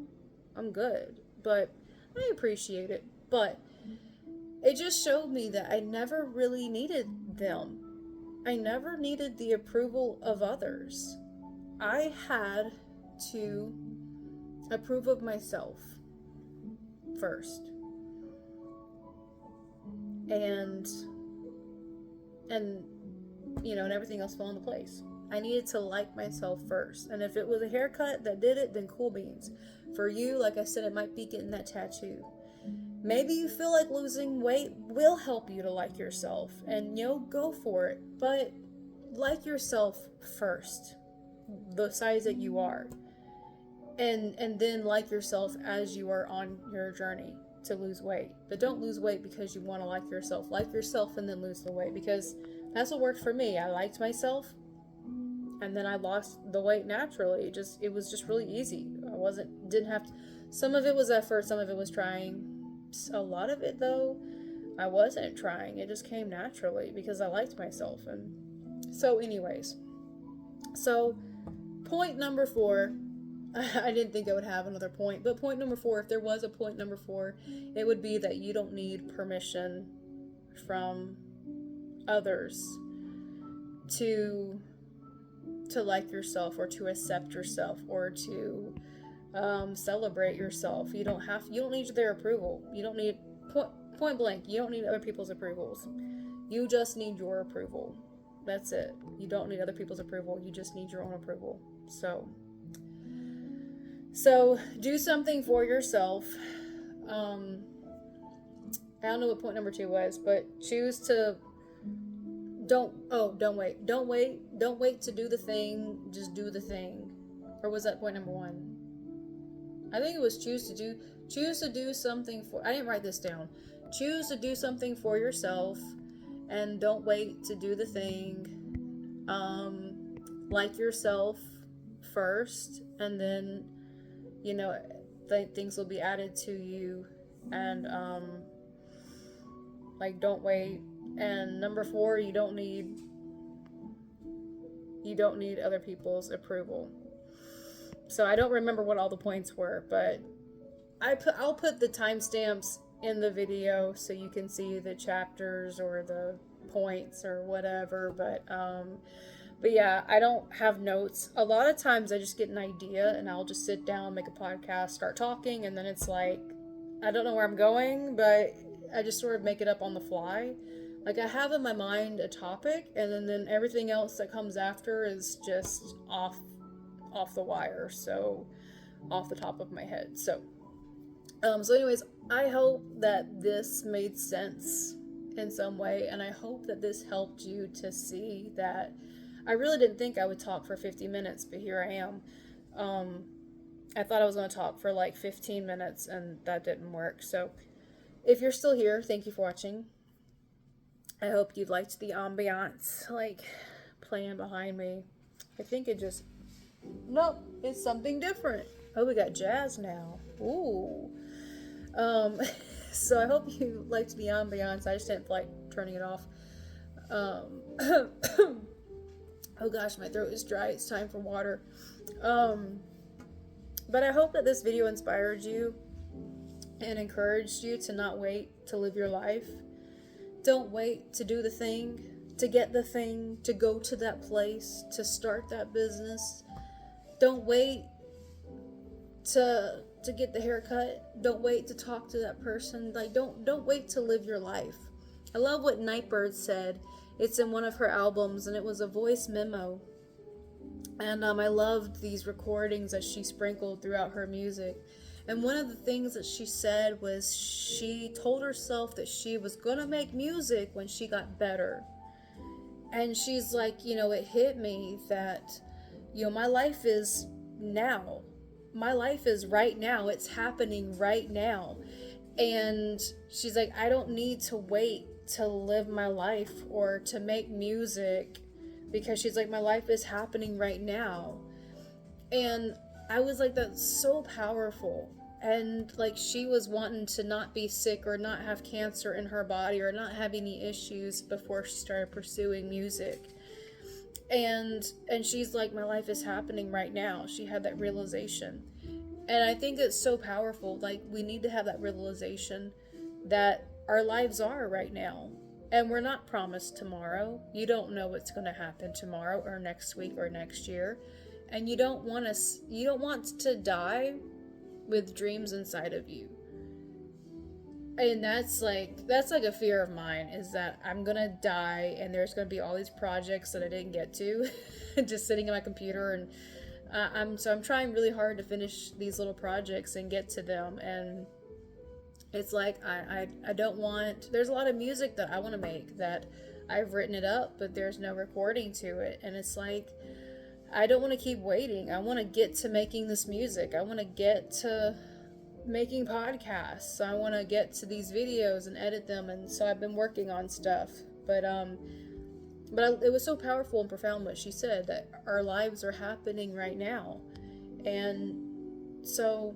I'm good. But I appreciate it. But it just showed me that I never really needed them. I never needed the approval of others. I had to approve of myself first. And you know, and everything else fell into place. I needed to like myself first. And if it was a haircut that did it, then cool beans. For you, like I said, it might be getting that tattoo. Maybe you feel like losing weight will help you to like yourself, and go for it. But like yourself first, the size that you are. And then like yourself as you are on your journey to lose weight. But don't lose weight because you want to like yourself. Like yourself and then lose the weight, because that's what worked for me. I liked myself and then I lost the weight naturally. It was just really easy. Didn't have to, some of it was effort, some of it was trying. A lot of it though, I wasn't trying. It just came naturally because I liked myself. And so anyways, so point number 4, I didn't think I would have another point, but point number 4, if there was a point number 4, it would be that you don't need permission from others to like yourself, or to accept yourself, or to celebrate yourself. You don't need their approval. You don't need, point blank, you don't need other people's approvals. You just need your approval. That's it. You don't need other people's approval. You just need your own approval. So do something for yourself. I don't know what point number 2 was, but choose to don't wait to do the thing. Just do the thing. Or was that point number 1? I think it was choose to do something for, I didn't write this down. Choose to do something for yourself, and don't wait to do the thing. Like yourself first, and then things will be added to you. And Like, don't wait. And number 4, you don't need other people's approval. So I don't remember what all the points were, but I'll put the timestamps in the video so you can see the chapters or the points or whatever. But yeah, I don't have notes. A lot of times I just get an idea and I'll just sit down, make a podcast, start talking, and then it's like, I don't know where I'm going, but I just sort of make it up on the fly. Like, I have in my mind a topic, and then everything else that comes after is just off the wire, so off the top of my head. So anyways, I hope that this made sense in some way, and I hope that this helped you to see that I really didn't think I would talk for 50 minutes, but here I am. I thought I was going to talk for like 15 minutes, and that didn't work. So if you're still here, thank you for watching. I hope you liked the ambiance, like, playing behind me. I think it just... Nope, it's something different. Oh, we got jazz now. Ooh. So I hope you liked the ambiance. I just didn't feel like turning it off. Oh gosh, my throat is dry. It's time for water. But I hope that this video inspired you and encouraged you to not wait to live your life. Don't wait to do the thing, to get the thing, to go to that place, to start that business. Don't wait to get the haircut. Don't wait to talk to that person. Like, don't wait to live your life. I love what Nightbird said. It's in one of her albums, and it was a voice memo. And I loved these recordings that she sprinkled throughout her music. And one of the things that she said was she told herself that she was going to make music when she got better. And she's like, it hit me that, my life is now. My life is right now. It's happening right now. And she's like, I don't need to wait to live my life or to make music, because she's like, my life is happening right now. And I was like, that's so powerful. And like, she was wanting to not be sick or not have cancer in her body or not have any issues before she started pursuing music. And she's like, my life is happening right now. She had that realization. And I think it's so powerful. Like, we need to have that realization that our lives are right now. And we're not promised tomorrow. You don't know what's going to happen tomorrow or next week or next year. And you don't want to die with dreams inside of you. And that's like a fear of mine, is that I'm going to die and there's going to be all these projects that I didn't get to just sitting in my computer. And I'm trying really hard to finish these little projects and get to them. And it's like, I don't want... There's a lot of music that I want to make that I've written it up, but there's no recording to it. And it's like, I don't want to keep waiting. I want to get to making this music. I want to get to making podcasts. I want to get to these videos and edit them. And so I've been working on stuff. But it was so powerful and profound what she said, that our lives are happening right now. And so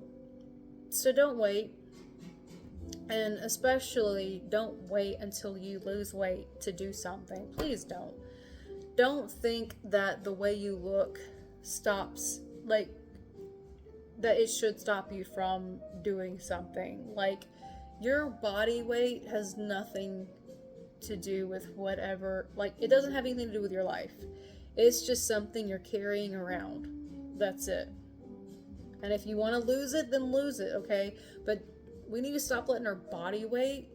don't wait. And especially don't wait until you lose weight to do something. Please don't. Don't think that the way you look stops, like, that it should stop you from doing something. Like, your body weight has nothing to do with whatever, like, it doesn't have anything to do with your life. It's just something you're carrying around. That's it. And if you want to lose it, then lose it, okay? But we need to stop letting our body weight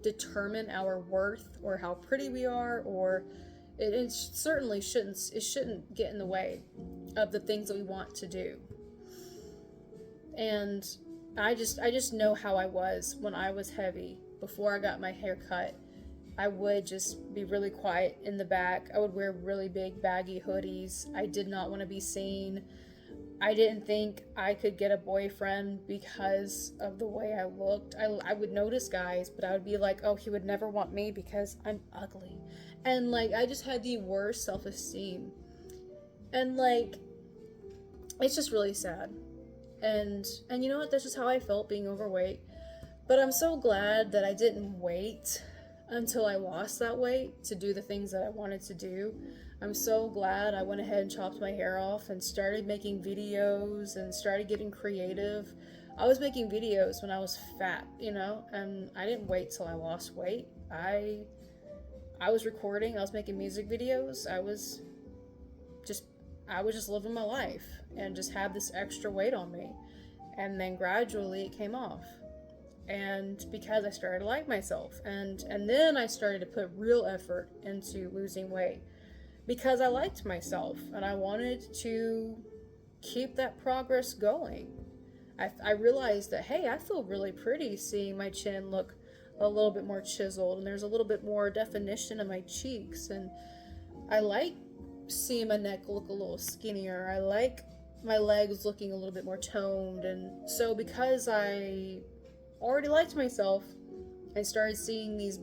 determine our worth or how pretty we are, or it certainly shouldn't get in the way of the things that we want to do. And I just know how I was when I was heavy. Before I got my hair cut, I would just be really quiet in the back. I would wear really big baggy hoodies. I did not want to be seen. I didn't think I could get a boyfriend because of the way I looked. I would notice guys, but I would be like, oh, he would never want me because I'm ugly. And like, I just had the worst self-esteem. And like, it's just really sad. And you know what? That's just how I felt being overweight. But I'm so glad that I didn't wait until I lost that weight to do the things that I wanted to do. I'm so glad I went ahead and chopped my hair off and started making videos and started getting creative. I was making videos when I was fat, and I didn't wait till I lost weight. I was recording, I was making music videos. I was just living my life and just had this extra weight on me. And then gradually it came off. And because I started to like myself, and then I started to put real effort into losing weight because I liked myself and I wanted to keep that progress going. I realized that, hey, I feel really pretty seeing my chin look a little bit more chiseled, and there's a little bit more definition in my cheeks, and I like seeing my neck look a little skinnier. I like my legs looking a little bit more toned. And so because I already liked myself, I started seeing these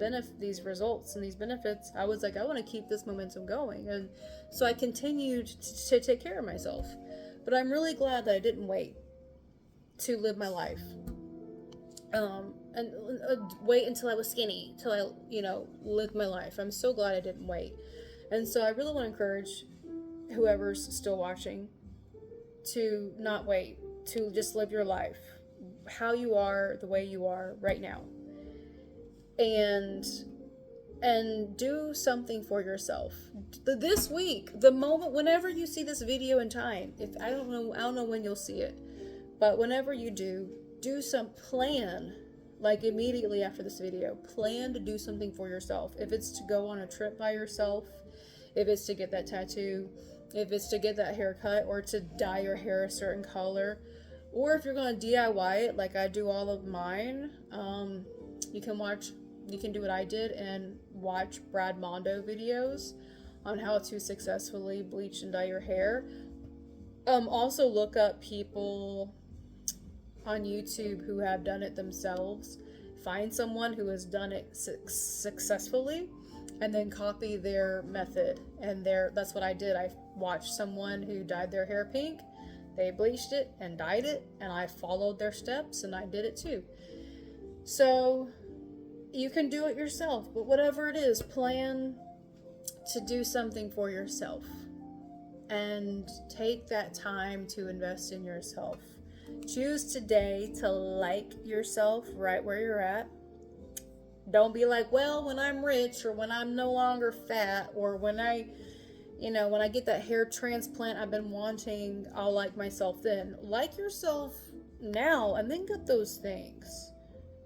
results and these benefits. I was like, I want to keep this momentum going, and so I continued to take care of myself. But I'm really glad that I didn't wait to live my life, and wait until I was skinny, till I lived my life. I'm so glad I didn't wait. And so I really want to encourage whoever's still watching to not wait, to just live your life how you are, the way you are right now, and do something for yourself this week. The moment, whenever you see this video in time, if I don't know when you'll see it, but whenever you do some plan, like immediately after this video, plan to do something for yourself. If it's to go on a trip by yourself, if it's to get that tattoo, if it's to get that haircut, or to dye your hair a certain color, or if you're going to DIY it like I do all of mine, you can do what I did and watch Brad Mondo videos on how to successfully bleach and dye your hair. Also look up people on YouTube who have done it themselves. Find someone who has done it successfully, and then copy their method. And that's what I did. I watched someone who dyed their hair pink. They bleached it and dyed it, and I followed their steps, and I did it too. So you can do it yourself, but whatever it is, plan to do something for yourself and take that time to invest in yourself. Choose today to like yourself right where you're at. Don't be like, well, when I'm rich, or when I'm no longer fat, or when I get that hair transplant I've been wanting, I'll like myself then. Like yourself now, and then get those things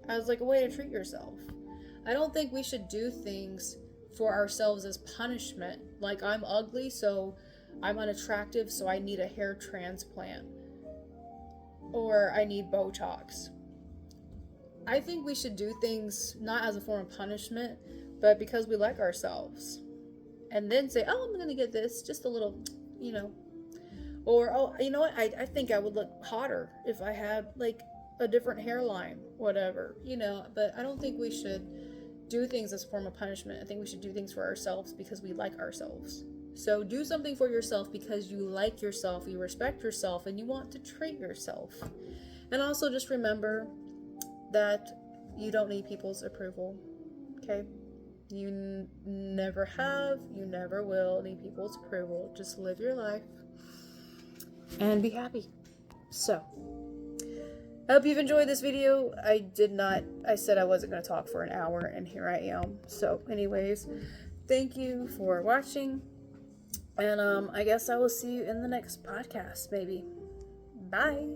as like a way to treat yourself. I don't think we should do things for ourselves as punishment. Like, I'm ugly, so I'm unattractive, so I need a hair transplant, or I need Botox. I think we should do things not as a form of punishment, but because we like ourselves. And then say, oh, I'm going to get this, just a little, or, oh, you know what, I think I would look hotter if I had, like, a different hairline, whatever, but I don't think we should do things as a form of punishment. I think we should do things for ourselves because we like ourselves. So do something for yourself because you like yourself, you respect yourself, and you want to treat yourself. And also just remember that you don't need people's approval, okay? You never have, you never will need people's approval. Just live your life and be happy. So, I hope you've enjoyed this video. I said I wasn't going to talk for an hour, and here I am. So, anyways, thank you for watching, and I guess I will see you in the next podcast, maybe. Bye.